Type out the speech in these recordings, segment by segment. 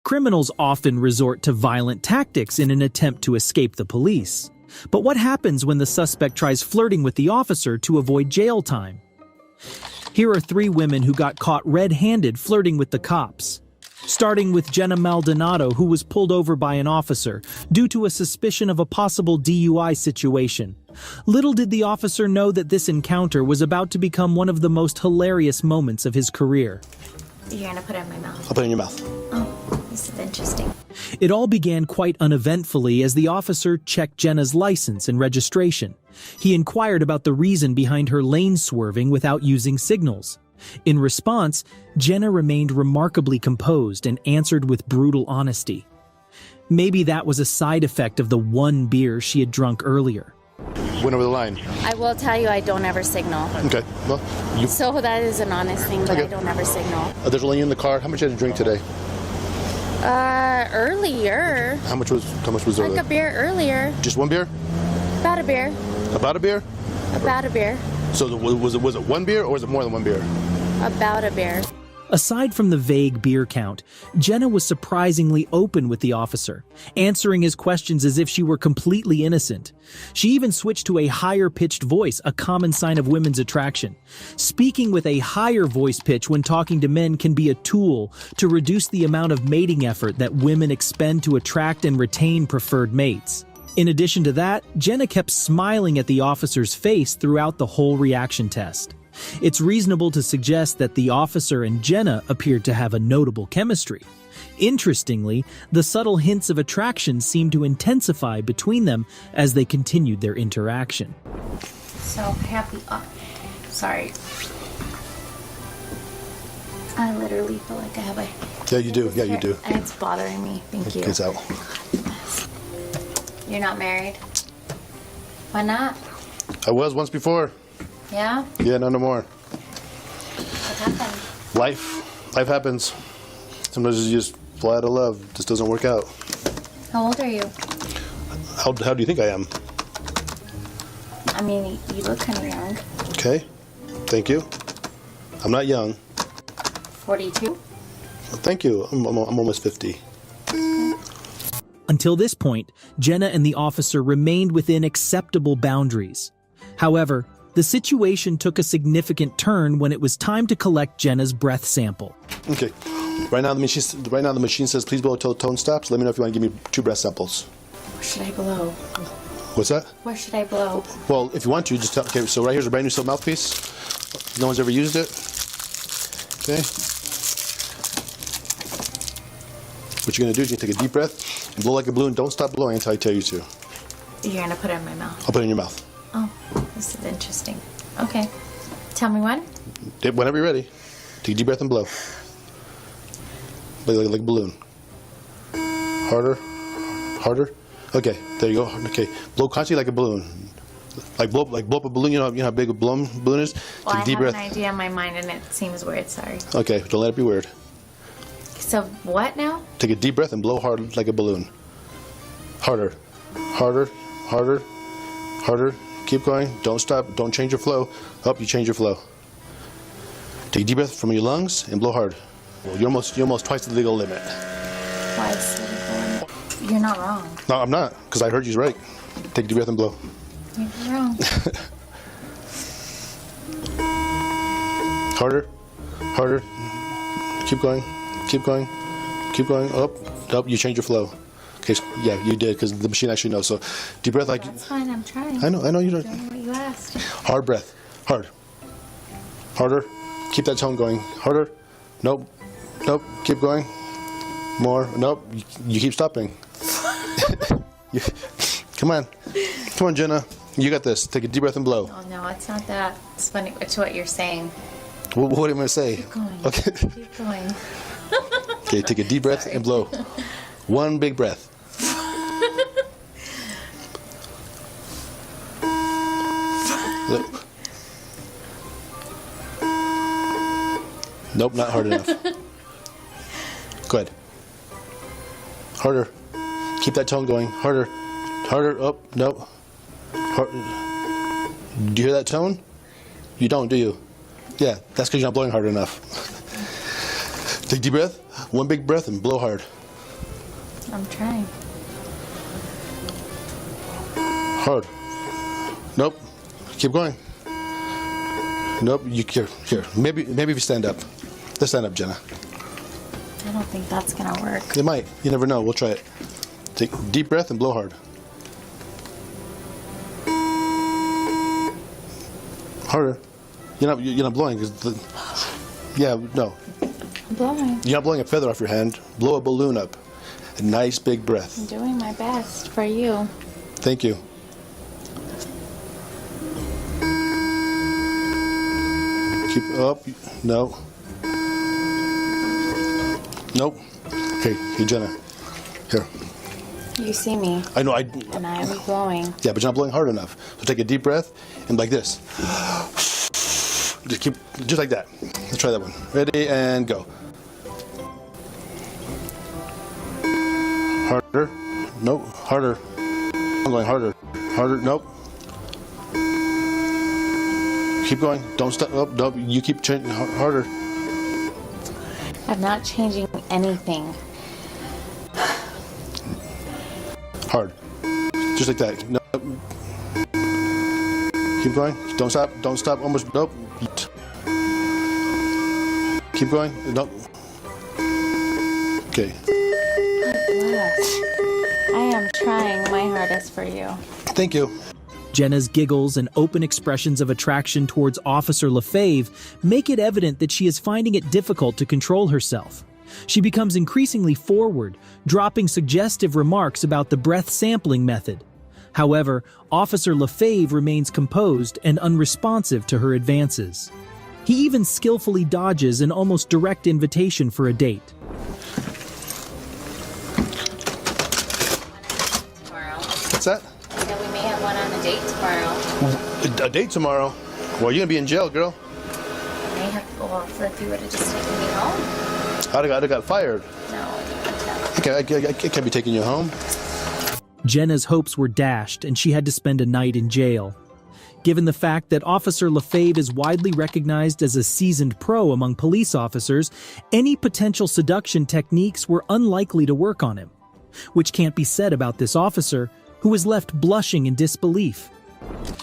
Criminals often resort to violent tactics in an attempt to escape the police. But what happens when the suspect tries flirting with the officer to avoid jail time? Here are 3 women who got caught red-handed flirting with the cops. Starting with Jenna Maldonado, who was pulled over by an officer due to a suspicion of a possible DUI situation. Little did the officer know that this encounter was about to become one of the most hilarious moments of his career. You're gonna put it in my mouth. I'll put it in your mouth. Oh, this is interesting. It all began quite uneventfully as the officer checked Jenna's license and registration. He inquired about the reason behind her lane swerving without using signals. In response, Jenna remained remarkably composed and answered with brutal honesty. Maybe that was a side effect of the 1 beer she had drunk earlier. Went over the line. I will tell you, I don't ever signal. Okay, well, So that is an honest thing, but Okay. I don't ever signal. There's only you in the car. How much did you drink today? Earlier. How much was Like earlier? a beer earlier. Just 1 beer? About a beer. About a beer? About a beer. So was it 1 beer or was it more than 1 beer? About a beer. Aside from the vague beer count, Jenna was surprisingly open with the officer, answering his questions as if she were completely innocent. She even switched to a higher-pitched voice, a common sign of women's attraction. Speaking with a higher voice pitch when talking to men can be a tool to reduce the amount of mating effort that women expend to attract and retain preferred mates. In addition to that, Jenna kept smiling at the officer's face throughout the whole reaction test. It's reasonable to suggest that the officer and Jenna appeared to have a notable chemistry. Interestingly, the subtle hints of attraction seemed to intensify between them as they continued their interaction. So happy. Sorry. I literally feel like I have a... Yeah, you do. Yeah, you do. And it's bothering me. Thank you. It's out. You're not married? Why not? I was once before. Yeah? Yeah, no more. What happened? Life happens. Sometimes you just fly out of love. It just doesn't work out. How old are you? How do you think I am? I mean, you look kind of young. Okay. Thank you. I'm not young. 42? Thank you. I'm almost 50. Until this point, Jenna and the officer remained within acceptable boundaries. However, the situation took a significant turn when it was time to collect Jenna's breath sample. Okay. Right now the machine says please blow till tone stops. Let me know if you want to give me 2 breath samples. Where should I blow? What's that? Where should I blow? Well, if you want to, just tell. Okay, so right here's a brand new silk mouthpiece. No one's ever used it. Okay. What you're gonna do is you're gonna take a deep breath and blow like a balloon. Don't stop blowing until I tell you to. You're gonna put it in my mouth. I'll put it in your mouth. Oh, this is interesting. Okay. Tell me when. Whenever you're ready. Take a deep breath and blow. Like a balloon. Harder. Harder. Okay, there you go. Okay, blow constantly like a balloon. Like blow up a balloon. You know how big a balloon is. Well, Take a deep I have breath. an idea in my mind, and it seems weird. Sorry. Okay, don't let it be weird. So what now? Take a deep breath and blow hard like a balloon. Harder. Harder. Harder. Harder. Keep going. Don't stop. Don't change your flow. Up, you change your flow. Take a deep breath from your lungs and blow hard. Well, you're almost twice the legal limit. Why is it? You're not wrong. No, I'm not, because I heard you right. Take a deep breath and blow. You're wrong. Harder. Harder. Keep going. Keep going. Keep going. Up. You change your flow. Okay, so, yeah, you did, because the machine actually knows. So, deep breath like... That's fine. I'm trying. I know you don't. Doing what you asked. Hard breath. Hard. Harder. Keep that tone going. Harder. Nope. Nope. Keep going. More. Nope. You keep stopping. Come on. Come on, Jenna. You got this. Take a deep breath and blow. Oh, no, it's not that. It's funny. It's what you're saying. What am I going to say? Keep going. Okay. Keep going. Okay, take a deep breath and blow. One big breath. Look. Nope, not hard enough. Go ahead. Harder. Keep that tone going. Harder. Harder. Oh, no. Do you hear that tone? You don't, do you? Yeah, that's because you're not blowing hard enough. Take a deep breath. One big breath and blow hard. I'm trying. Hard. Nope. Keep going. Nope. Here. Maybe if you stand up. Let's stand up, Jenna. I don't think that's gonna work. It might. You never know. We'll try it. Take a deep breath and blow hard. Harder. You're not blowing. No. I'm blowing. You're not blowing a feather off your hand. Blow a balloon up. A nice big breath. I'm doing my best for you. Thank you. Keep up. No. Nope. Okay, hey Jenna. Here. You see me. I know. And I'm blowing. Yeah, but you're not blowing hard enough. So take a deep breath and like this. Just like that. Let's try that one. Ready and go. Harder. Nope. Harder. I'm going harder. Harder. Nope. Keep going. Don't stop. Oh, nope. You keep changing harder. I'm not changing anything. Hard. Just like that. Nope. Keep going. Don't stop. Don't stop. Almost. Nope. Keep going. Nope. Okay. I am trying my hardest for you. Thank you. Jenna's giggles and open expressions of attraction towards Officer Lefebvre make it evident that she is finding it difficult to control herself. She becomes increasingly forward, dropping suggestive remarks about the breath sampling method. However, Officer Lefebvre remains composed and unresponsive to her advances. He even skillfully dodges an almost direct invitation for a date. What's that? Yeah, we may have one on a date tomorrow. A date tomorrow? Well, you're gonna be in jail, girl. I may have to go off if you would have just taken me home. I'd have got fired. No. I can't be taking you home. Jenna's hopes were dashed, and she had to spend a night in jail. Given the fact that Officer Lefebvre is widely recognized as a seasoned pro among police officers, any potential seduction techniques were unlikely to work on him. Which can't be said about this officer, who was left blushing in disbelief.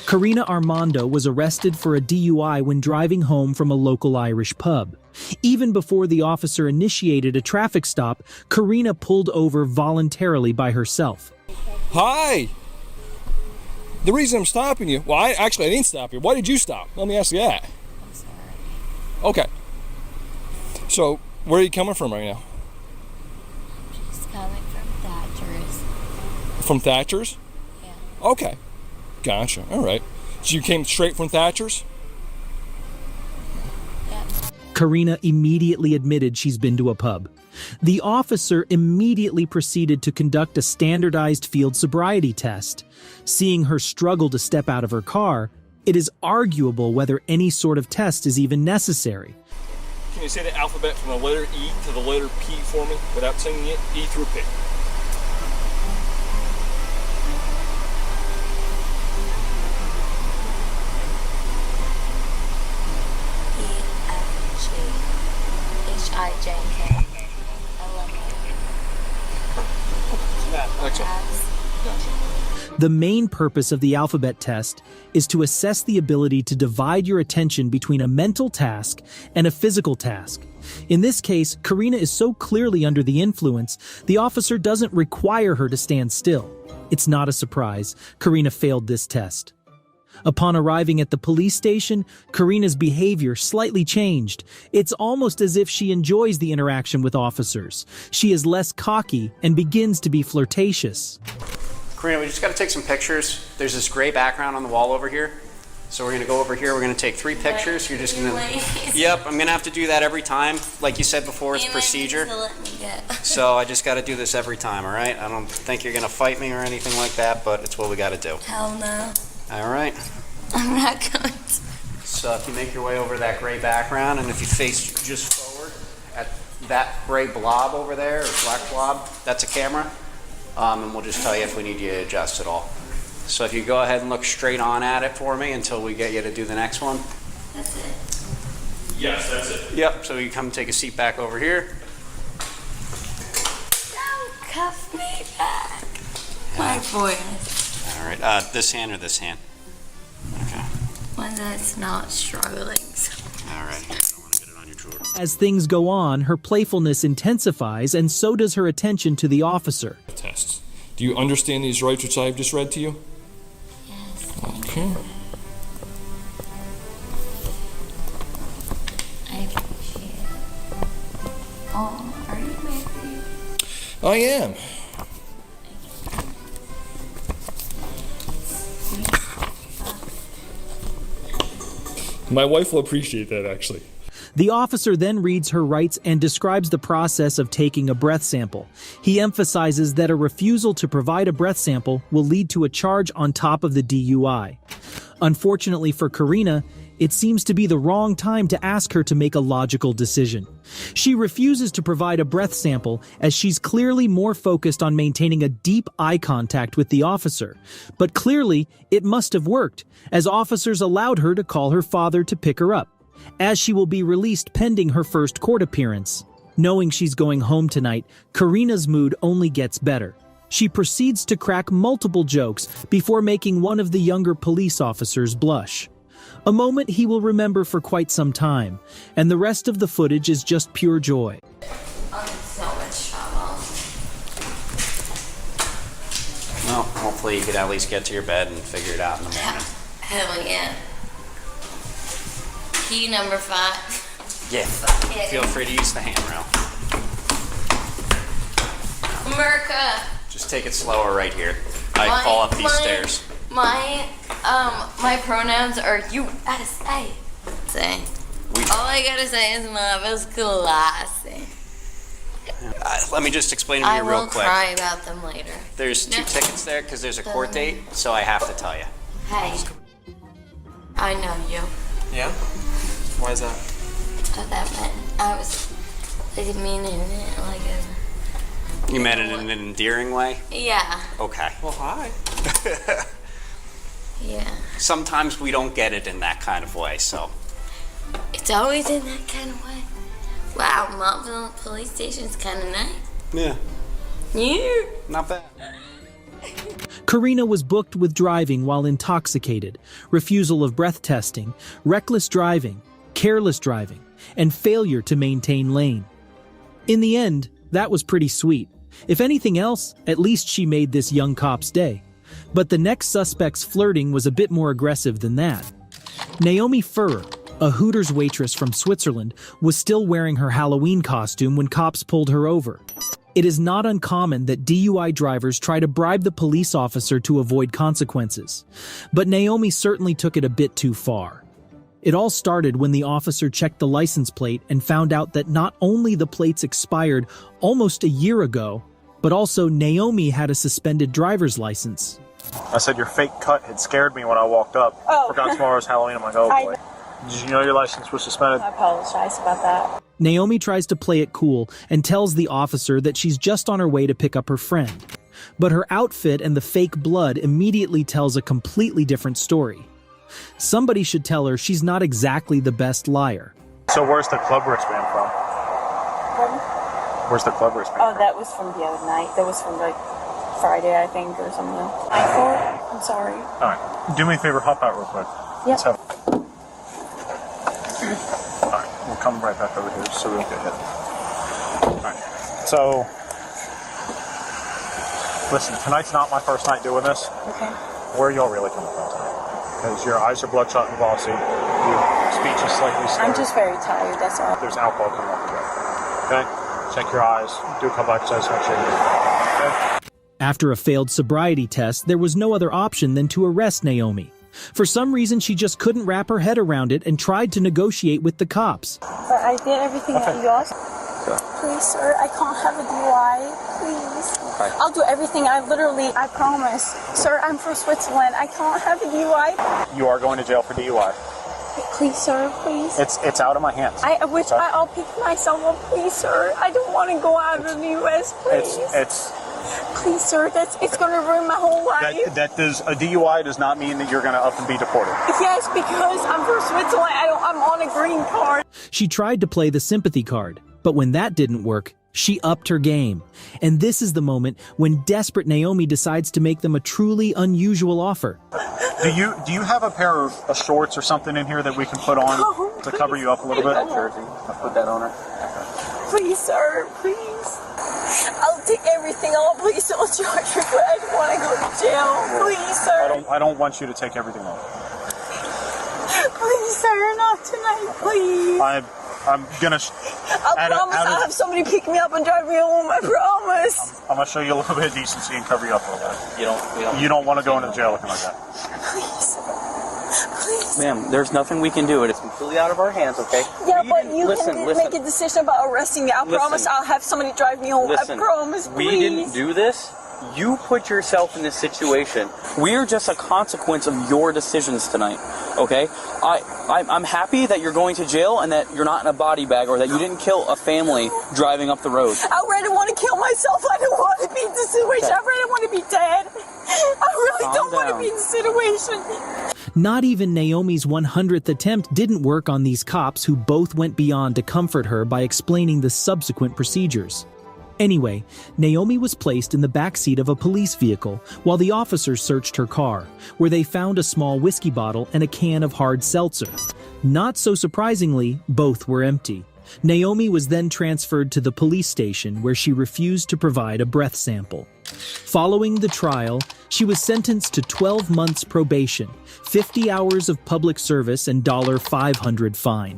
Karina Armando was arrested for a DUI when driving home from a local Irish pub. Even before the officer initiated a traffic stop, Karina pulled over voluntarily by herself. Hi! The reason I'm stopping you, well, I didn't stop you. Why did you stop? Let me ask you that. I'm sorry. Okay. So, where are you coming from right now? She's coming from Thatcher's. From Thatcher's? Yeah. Okay. Gotcha. All right. So you came straight from Thatcher's? Yeah. Karina immediately admitted she's been to a pub. The officer immediately proceeded to conduct a standardized field sobriety test. Seeing her struggle to step out of her car, it is arguable whether any sort of test is even necessary. Can you say the alphabet from the letter E to the letter P for me without singing it? E through P. EFGHIJK. Excellent. Gotcha. The main purpose of the alphabet test is to assess the ability to divide your attention between a mental task and a physical task. In this case, Karina is so clearly under the influence, the officer doesn't require her to stand still. It's not a surprise. Karina failed this test. Upon arriving at the police station, Karina's behavior slightly changed. It's almost as if she enjoys the interaction with officers. She is less cocky and begins to be flirtatious. Karina, we just got to take some pictures. There's this gray background on the wall over here. So we're going to go over here. We're going to take 3 pictures. You're just going to... Yep, I'm going to have to do that every time. Like you said before, it's procedure. So I just got to do this every time, all right? I don't think you're going to fight me or anything like that, but it's what we got to do. Hell no. All right. I'm not going to. So if you make your way over to that gray background, and if you face just forward at that gray blob over there, or black blob, that's a camera. And we'll just tell you if we need you to adjust at all. So if you go ahead and look straight on at it for me until we get you to do the next one. That's it. Yes, that's it. Yep, so you come take a seat back over here. Oh, cuff me back. My voice. All right. This hand or this hand? Okay. One that's not struggling. All right. Here, I don't want to get it on your drawer. As things go on, her playfulness intensifies, and so does her attention to the officer. Tests. Do you understand these rights which I've just read to you? Yes. Okay. I appreciate it. Oh, are you married? I am. My wife will appreciate that, actually. The officer then reads her rights and describes the process of taking a breath sample. He emphasizes that a refusal to provide a breath sample will lead to a charge on top of the DUI. Unfortunately for Karina, it seems to be the wrong time to ask her to make a logical decision. She refuses to provide a breath sample as she's clearly more focused on maintaining a deep eye contact with the officer. But clearly, it must have worked, as officers allowed her to call her father to pick her up, as she will be released pending her first court appearance. Knowing she's going home tonight, Karina's mood only gets better. She proceeds to crack multiple jokes before making one of the younger police officers blush. A moment he will remember for quite some time, and the rest of the footage is just pure joy. I'm in so much trouble. Well, hopefully you could at least get to your bed and figure it out in the morning. Hell yeah. Key number 5. Yeah. Feel free to use the handrail. America. Just take it slower right here. I fall up these stairs. My pronouns are USA. Say. All I gotta say is Marvel's classy. Let me just explain to you real quick. I will cry about them later. There's 2 tickets there because there's a court date, so I have to tell you. Hey. I know you. Yeah? Why is that? Oh, that meant I was like meaning it like a. You meant it in an endearing way? Yeah. Okay. Well, hi. Yeah. Sometimes we don't get it in that kind of way, so. It's always in that kind of way. Wow, Montville Police Station's kind of nice. Yeah. Yeah. Not bad. Karina was booked with driving while intoxicated, refusal of breath testing, reckless driving, careless driving, and failure to maintain lane. In the end, that was pretty sweet. If anything else, at least she made this young cop's day. But the next suspect's flirting was a bit more aggressive than that. Naomi Furrer, a Hooters waitress from Switzerland, was still wearing her Halloween costume when cops pulled her over. It is not uncommon that DUI drivers try to bribe the police officer to avoid consequences. But Naomi certainly took it a bit too far. It all started when the officer checked the license plate and found out that not only the plates expired almost a year ago, but also Naomi had a suspended driver's license. I said your fake cut had scared me when I walked up. Oh. Forgot tomorrow's Halloween. I'm like, oh boy. Did you know your license was suspended? I apologize about that. Naomi tries to play it cool and tells the officer that she's just on her way to pick up her friend. But her outfit and the fake blood immediately tells a completely different story. Somebody should tell her she's not exactly the best liar. So where's the club wristband from? Pardon? Where's the club wristband? Oh, that was from the other night. That was from like Friday, I think, or something. I thought, I'm sorry. All right. Do me a favor, hop out real quick. Yep. All right. We'll come right back over here so we don't get hit. All right. So, listen, tonight's not my first night doing this. Okay. Where are y'all really coming from tonight? Because your eyes are bloodshot and glossy. Your speech is slightly slurred. I'm just very tired, that's all. There's alcohol coming off the bed. Okay? Check your eyes. Do a couple exercises. Make sure you're good. Okay? After a failed sobriety test, there was no other option than to arrest Naomi. For some reason, she just couldn't wrap her head around it and tried to negotiate with the cops. But I did everything that you asked. Please, sir, I can't have a DUI. Please. Okay. I'll do everything. I promise. Sir, I'm from Switzerland. I can't have a DUI. You are going to jail for DUI. Please, sir, please. It's out of my hands. I'll pick myself up, please, sir. I don't want to go out of the U.S., please. Please, sir, it's going to ruin my whole life. A DUI does not mean that you're going to up and be deported. Yes, because I'm from Switzerland. I'm on a green card. She tried to play the sympathy card, but when that didn't work, She upped her game, and this is the moment when desperate Naomi decides to make them a truly unusual offer. Do you have a pair of shorts or something in here that we can put on to cover you up a little bit? That jersey. I'll put that on her. Please, sir, please. I'll take everything off. Please don't charge me, but I don't want to go to jail. Please, sir. I don't want you to take everything off. Please, sir, not tonight, please. I'm gonna. I promise I'll have somebody pick me up and drive me home. I promise. I'm gonna show you a little bit of decency and cover you up a little bit. You don't want to go into jail looking like that. Please. Please. Ma'am, there's nothing we can do. It is completely out of our hands, okay? Yeah, but you can make a decision about arresting me. I promise I'll have somebody drive me home. I promise, please. We didn't do this. You put yourself in this situation. We are just a consequence of your decisions tonight, okay? I'm happy that you're going to jail and that you're not in a body bag or that you didn't kill a family driving up the road. I really want to kill myself. I don't want to be in this situation. I really want to be dead. I really don't want to be in this situation. Not even Naomi's 100th attempt didn't work on these cops, who both went beyond to comfort her by explaining the subsequent procedures. Anyway, Naomi was placed in the backseat of a police vehicle while the officers searched her car, where they found a small whiskey bottle and a can of hard seltzer. Not so surprisingly, both were empty. Naomi was then transferred to the police station, where she refused to provide a breath sample. Following the trial, she was sentenced to 12 months probation, 50 hours of public service, and $500 fine.